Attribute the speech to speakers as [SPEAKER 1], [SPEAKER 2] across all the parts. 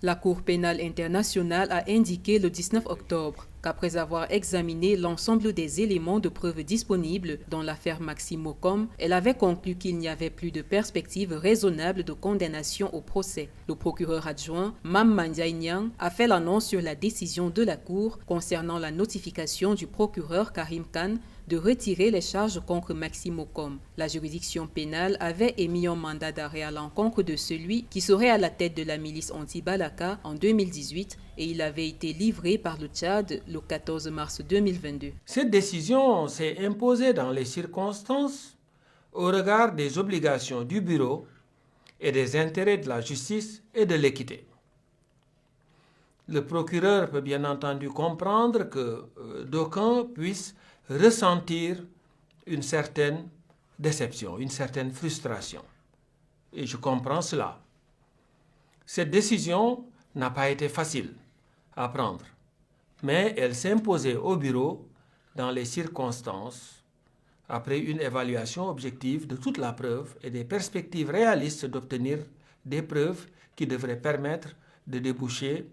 [SPEAKER 1] La Cour pénale internationale a indiqué le 19 octobre qu'après avoir examiné l'ensemble des éléments de preuve disponibles dans l'affaire Maxime Mocom, elle avait conclu qu'il n'y avait plus de perspective raisonnable de condamnation au procès. Le procureur adjoint, Mam Mandiaye Niang, a fait l'annonce sur la décision de la Cour concernant la notification du procureur Karim Khan de retirer les charges contre Maxime Mocom. La juridiction pénale avait émis un mandat d'arrêt à l'encontre de celui qui serait à la tête de la milice anti-Balaka en 2018 et il avait été livré par le Tchad le 14 mars 2022.
[SPEAKER 2] Cette décision s'est imposée dans les circonstances au regard des obligations du bureau et des intérêts de la justice et de l'équité. Le procureur peut bien entendu comprendre que d'aucuns puissent ressentir une certaine déception, une certaine frustration. Et je comprends cela. Cette décision n'a pas été facile à prendre, mais elle s'imposait au bureau dans les circonstances, après une évaluation objective de toute la preuve et des perspectives réalistes d'obtenir des preuves qui devraient permettre de déboucher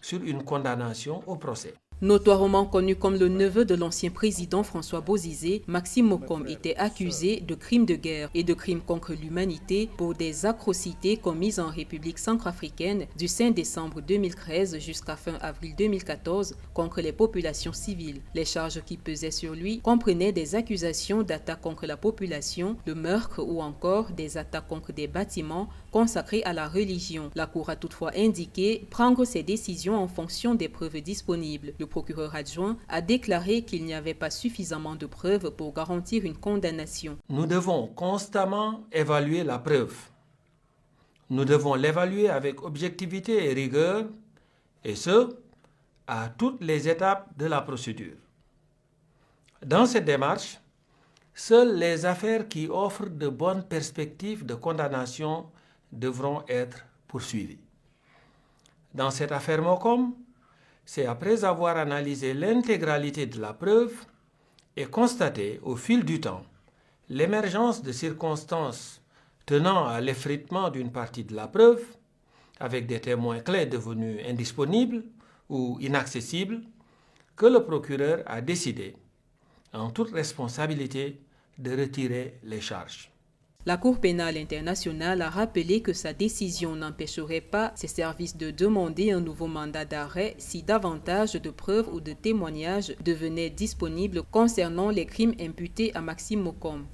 [SPEAKER 2] sur une condamnation au procès.
[SPEAKER 1] Notoirement connu comme le neveu de l'ancien président François Bozizé, Maxime Mocom était accusé de crimes de guerre et de crimes contre l'humanité pour des atrocités commises en République centrafricaine du 5 décembre 2013 jusqu'à fin avril 2014 contre les populations civiles. Les charges qui pesaient sur lui comprenaient des accusations d'attaques contre la population, de meurtre ou encore des attaques contre des bâtiments consacrés à la religion. La Cour a toutefois indiqué prendre ses décisions en fonction des preuves disponibles. Le procureur adjoint a déclaré qu'il n'y avait pas suffisamment de preuves pour garantir une condamnation.
[SPEAKER 2] Nous devons constamment évaluer la preuve. Nous devons l'évaluer avec objectivité et rigueur, et ce, à toutes les étapes de la procédure. Dans cette démarche, seules les affaires qui offrent de bonnes perspectives de condamnation devront être poursuivies. Dans cette affaire Mocom, c'est après avoir analysé l'intégralité de la preuve et constaté au fil du temps l'émergence de circonstances tenant à l'effritement d'une partie de la preuve, avec des témoins clés devenus indisponibles ou inaccessibles, que le procureur a décidé, en toute responsabilité, de retirer les charges.
[SPEAKER 1] La Cour pénale internationale a rappelé que sa décision n'empêcherait pas ses services de demander un nouveau mandat d'arrêt si davantage de preuves ou de témoignages devenaient disponibles concernant les crimes imputés à Maxime Mocom.